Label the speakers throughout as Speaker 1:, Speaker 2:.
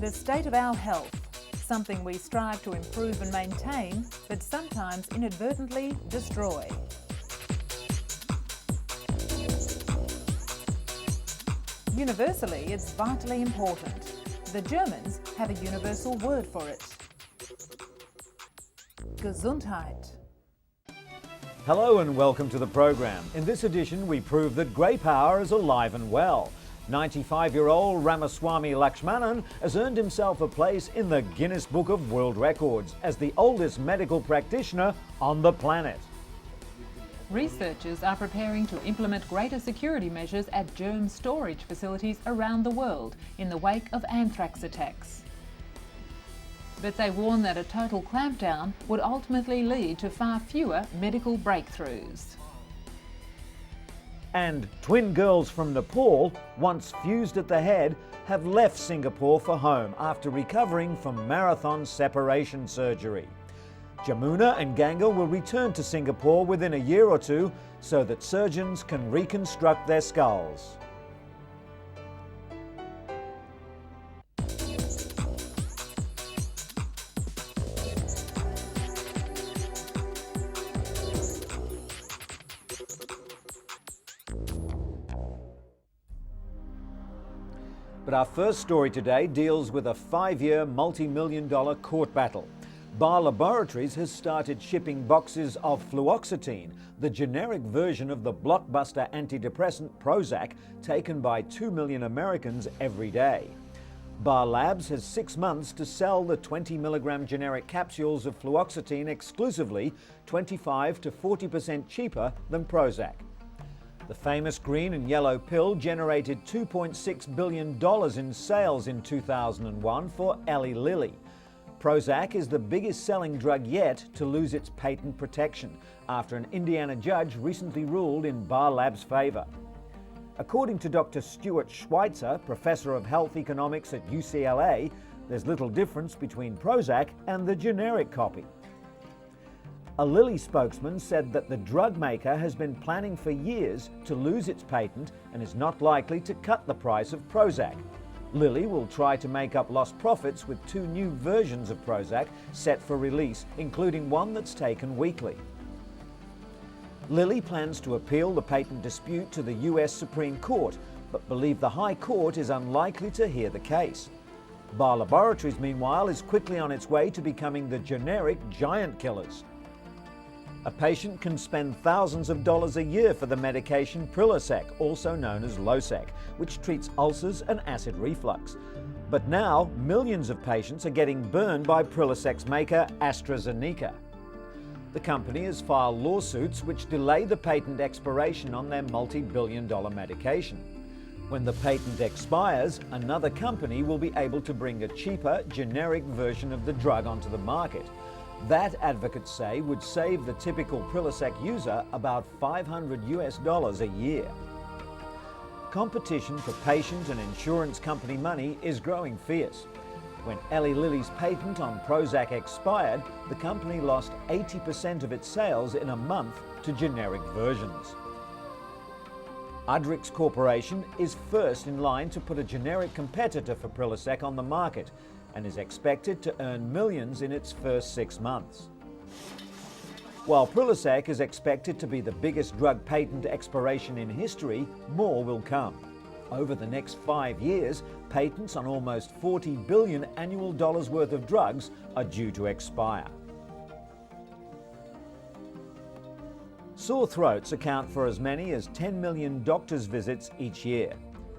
Speaker 1: the state of our health, something we strive to improve and maintain, but sometimes inadvertently destroy. Universally, it's vitally important. The Germans have a universal word for it. Gesundheit.
Speaker 2: Hello and welcome to the program. In this edition, we prove that grey power is alive and well. 95-year-old Ramaswamy Lakshmanan has earned himself a place in the Guinness Book of World Records as the oldest medical practitioner on the planet.
Speaker 1: Researchers are preparing to implement greater security measures at germ storage facilities around the world in the wake of anthrax attacks. But they warn that a total clampdown would ultimately lead to far fewer medical breakthroughs.
Speaker 2: And twin girls from Nepal, once fused at the head, have left Singapore for home after recovering from marathon separation surgery. Jamuna and Ganga will return to Singapore within a year or two so that surgeons can reconstruct their skulls. But our first story today deals with a 5-year, multi-million-dollar court battle. Bar Laboratories has started shipping boxes of fluoxetine, the generic version of the blockbuster antidepressant Prozac, taken by 2 million Americans every day. Bar Labs has 6 months to sell the 20-milligram generic capsules of fluoxetine exclusively, 25 to 40% cheaper than Prozac. The famous green and yellow pill generated $2.6 billion in sales in 2001 for Eli Lilly. Prozac is the biggest selling drug yet to lose its patent protection after an Indiana judge recently ruled in Bar Lab's favor. According to Dr. Stuart Schweitzer, professor of health economics at UCLA, there's little difference between Prozac and the generic copy. A Lilly spokesman said that the drug maker has been planning for years to lose its patent and is not likely to cut the price of Prozac. Lilly will try to make up lost profits with 2 new versions of Prozac set for release, including one that's taken weekly. Lilly plans to appeal the patent dispute to the US Supreme Court, but believe the High Court is unlikely to hear the case. Bar Laboratories, meanwhile, is quickly on its way to becoming the generic giant killers. A patient can spend thousands of dollars a year for the medication Prilosec, also known as Losec, which treats ulcers and acid reflux. But now, millions of patients are getting burned by Prilosec's maker, AstraZeneca. The company has filed lawsuits which delay the patent expiration on their multi-billion-dollar medication. When the patent expires, another company will be able to bring a cheaper, generic version of the drug onto the market. That, advocates say, would save the typical Prilosec user about $500 a year. Competition for patient and insurance company money is growing fierce. When Eli Lilly's patent on Prozac expired, the company lost 80% of its sales in a month to generic versions. Udrix Corporation is first in line to put a generic competitor for Prilosec on the market, and is expected to earn millions in its first 6 months. While Prilosec is expected to be the biggest drug patent expiration in history, more will come. Over the next 5 years, patents on almost $40 billion annual worth of drugs are due to expire. Sore throats account for as many as 10 million doctor's visits each year.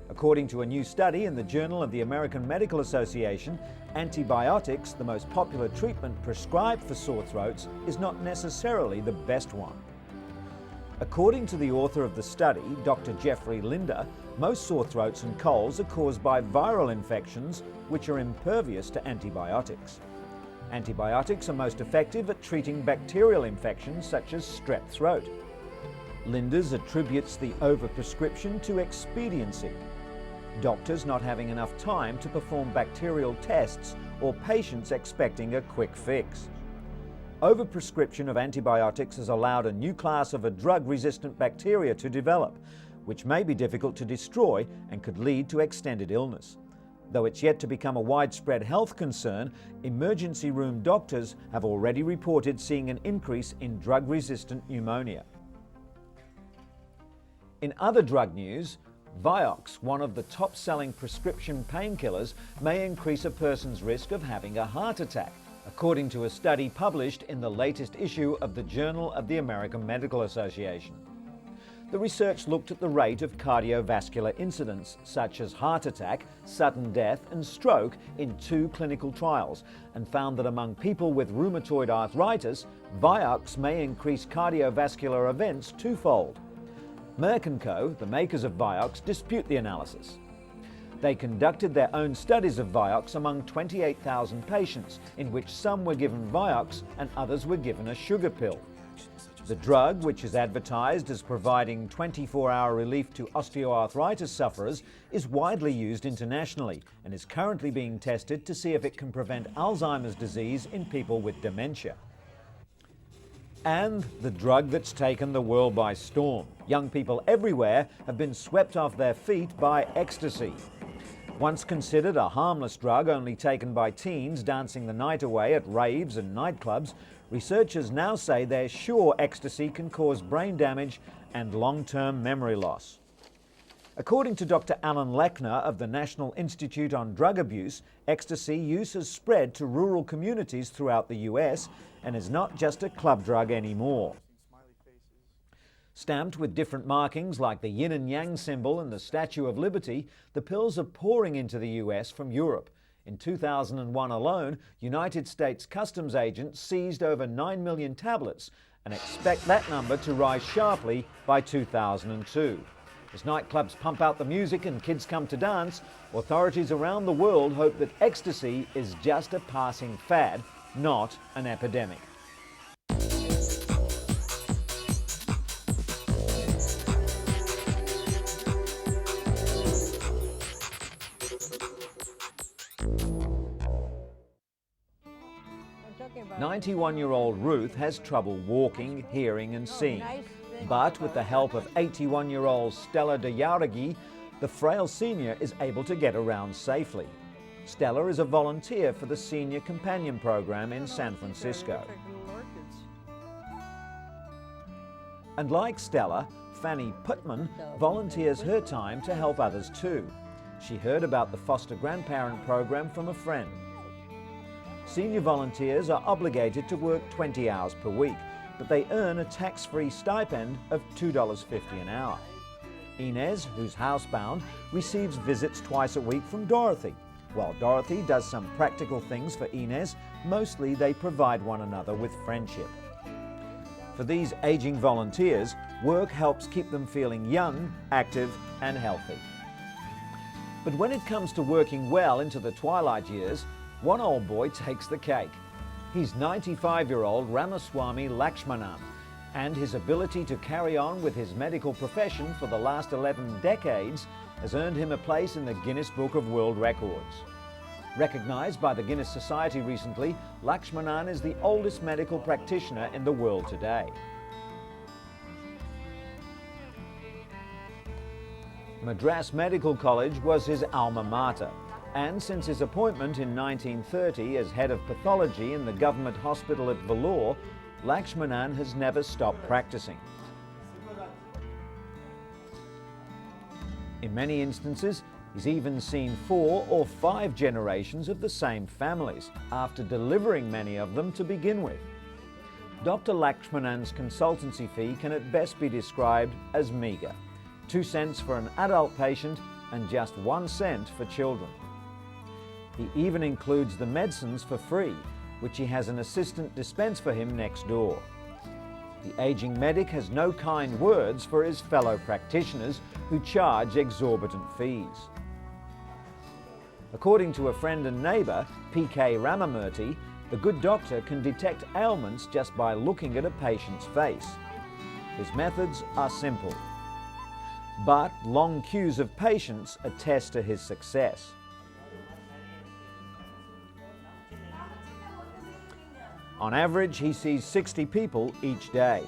Speaker 2: According to a new study in the Journal of the American Medical Association, antibiotics, the most popular treatment prescribed for sore throats, is not necessarily the best one. According to the author of the study, Dr. Jeffrey Linder, most sore throats and colds are caused by viral infections which are impervious to antibiotics. Antibiotics are most effective at treating bacterial infections such as strep throat. Linders attributes the overprescription to expediency. Doctors not having enough time to perform bacterial tests or patients expecting a quick fix. Overprescription of antibiotics has allowed a new class of a drug-resistant bacteria to develop, which may be difficult to destroy and could lead to extended illness. Though it's yet to become a widespread health concern, emergency room doctors have already reported seeing an increase in drug-resistant pneumonia. In other drug news, Vioxx, one of the top-selling prescription painkillers, may increase a person's risk of having a heart attack, according to a study published in the latest issue of the Journal of the American Medical Association. The research looked at the rate of cardiovascular incidents such as heart attack, sudden death and stroke in 2 clinical trials and found that among people with rheumatoid arthritis, Vioxx may increase cardiovascular events twofold. Merck & Co., the makers of Vioxx, dispute the analysis. They conducted their own studies of Vioxx among 28,000 patients, in which some were given Vioxx and others were given a sugar pill. The drug, which is advertised as providing 24-hour relief to osteoarthritis sufferers, is widely used internationally and is currently being tested to see if it can prevent Alzheimer's disease in people with dementia. And the drug that's taken the world by storm. Young people everywhere have been swept off their feet by ecstasy. Once considered a harmless drug only taken by teens dancing the night away at raves and nightclubs, researchers now say they're sure ecstasy can cause brain damage and long-term memory loss. According to Dr. Alan Lechner of the National Institute on Drug Abuse, ecstasy use has spread to rural communities throughout the US and is not just a club drug anymore. Stamped with different markings like the yin and yang symbol and the Statue of Liberty, the pills are pouring into the US from Europe. In 2001 alone, United States customs agents seized over 9 million tablets and expect that number to rise sharply by 2002. As nightclubs pump out the music and kids come to dance, authorities around the world hope that ecstasy is just a passing fad, not an epidemic. "91-year-old Ruth has trouble walking, hearing and seeing. But with the help of 81-year-old Stella de Jauregui, the frail senior is able to get around safely. Stella is a volunteer for the Senior Companion Program in San Francisco. And like Stella, Fanny Putman volunteers her time to help others too. She heard about the foster grandparent program from a friend. Senior volunteers are obligated to work 20 hours per week, but they earn a tax-free stipend of $2.50 an hour. Inez, who's housebound, receives visits twice a week from Dorothy. While Dorothy does some practical things for Inez, mostly they provide one another with friendship. For these aging volunteers, work helps keep them feeling young, active and healthy. But when it comes to working well into the twilight years, one old boy takes the cake. He's 95-year-old Ramaswamy Lakshmanan, and his ability to carry on with his medical profession for the last 11 decades has earned him a place in the Guinness Book of World Records. Recognized by the Guinness Society recently, Lakshmanan is the oldest medical practitioner in the world today. Madras Medical College was his alma mater, and since his appointment in 1930 as head of pathology in the government hospital at Vellore, Lakshmanan has never stopped practicing. In many instances, he's even seen 4 or 5 generations of the same families, after delivering many of them to begin with. Dr. Lakshmanan's consultancy fee can at best be described as meagre, 2 cents for an adult patient and just 1 cent for children. He even includes the medicines for free, which he has an assistant dispense for him next door. The aging medic has no kind words for his fellow practitioners who charge exorbitant fees. According to a friend and neighbour, P.K. Ramamurthy, the good doctor can detect ailments just by looking at a patient's face. His methods are simple, but long queues of patients attest to his success. On average, he sees 60 people each day.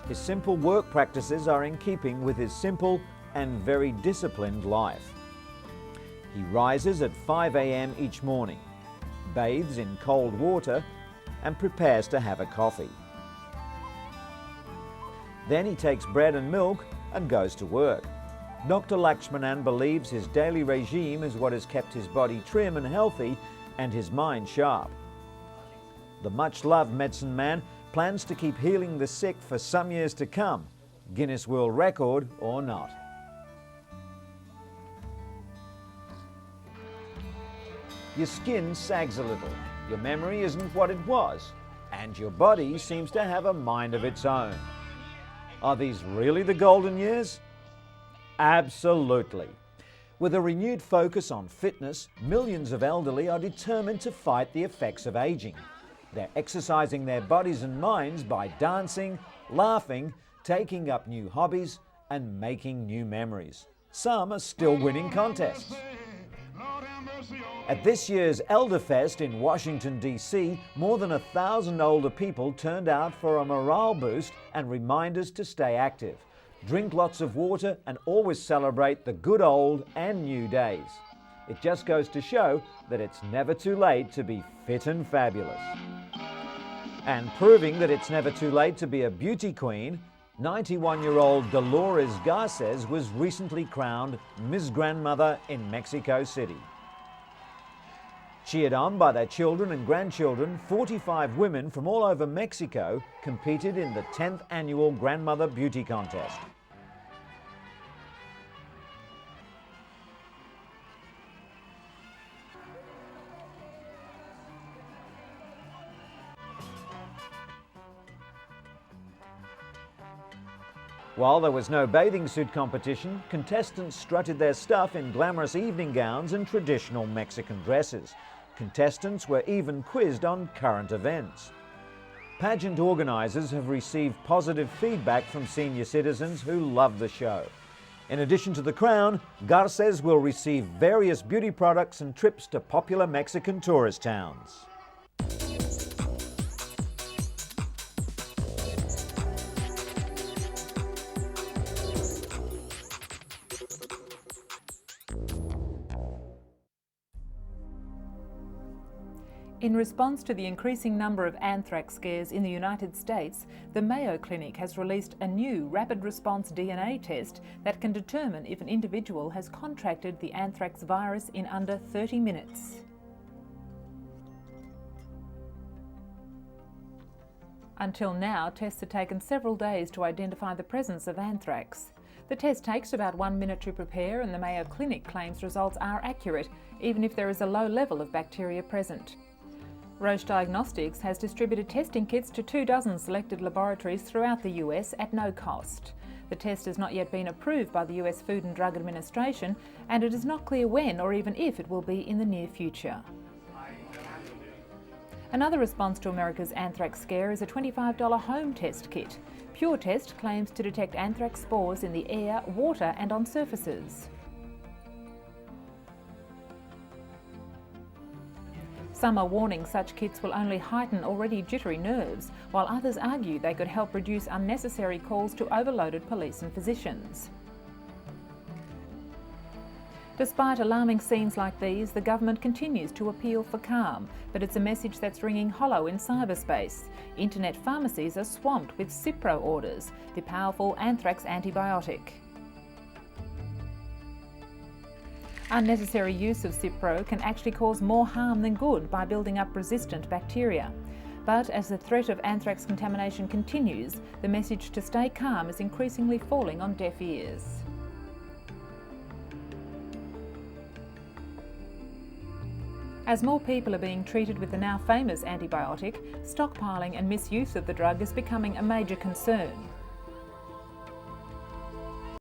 Speaker 2: His simple work practices are in keeping with his simple and very disciplined life. He rises at 5 a.m. each morning, bathes in cold water, and prepares to have a coffee. Then he takes bread and milk and goes to work. Dr. Lakshmanan believes his daily regime is what has kept his body trim and healthy and his mind sharp. The much-loved medicine man plans to keep healing the sick for some years to come, Guinness World Record or not. Your skin sags a little, your memory isn't what it was, and your body seems to have a mind of its own. Are these really the golden years? Absolutely. With a renewed focus on fitness, millions of elderly are determined to fight the effects of aging. They're exercising their bodies and minds by dancing, laughing, taking up new hobbies, and making new memories. Some are still winning contests. At this year's Elderfest in Washington, D.C., more than 1,000 older people turned out for a morale boost and reminders to stay active. Drink lots of water and always celebrate the good old and new days. It just goes to show that it's never too late to be fit and fabulous. And proving that it's never too late to be a beauty queen, 91-year-old Dolores Garces was recently crowned Miss Grandmother in Mexico City. Cheered on by their children and grandchildren, 45 women from all over Mexico competed in the 10th annual Grandmother Beauty Contest. While there was no bathing suit competition, contestants strutted their stuff in glamorous evening gowns and traditional Mexican dresses. Contestants were even quizzed on current events. Pageant organisers have received positive feedback from senior citizens who love the show. In addition to the crown, Garces will receive various beauty products and trips to popular Mexican tourist towns.
Speaker 1: In response to the increasing number of anthrax scares in the United States, the Mayo Clinic has released a new rapid response DNA test that can determine if an individual has contracted the anthrax virus in under 30 minutes. Until now, tests have taken several days to identify the presence of anthrax. The test takes about 1 minute to prepare, and the Mayo Clinic claims results are accurate, even if there is a low level of bacteria present. Roche Diagnostics has distributed testing kits to 24 selected laboratories throughout the US at no cost. The test has not yet been approved by the US Food and Drug Administration, and it is not clear when or even if it will be in the near future. Another response to America's anthrax scare is a $25 home test kit. Pure Test claims to detect anthrax spores in the air, water and on surfaces. Some are warning such kits will only heighten already jittery nerves, while others argue they could help reduce unnecessary calls to overloaded police and physicians. Despite alarming scenes like these, the government continues to appeal for calm, but it's a message that's ringing hollow in cyberspace. Internet pharmacies are swamped with Cipro orders, the powerful anthrax antibiotic. Unnecessary use of Cipro can actually cause more harm than good by building up resistant bacteria. But as the threat of anthrax contamination continues, the message to stay calm is increasingly falling on deaf ears. As more people are being treated with the now famous antibiotic, stockpiling and misuse of the drug is becoming a major concern.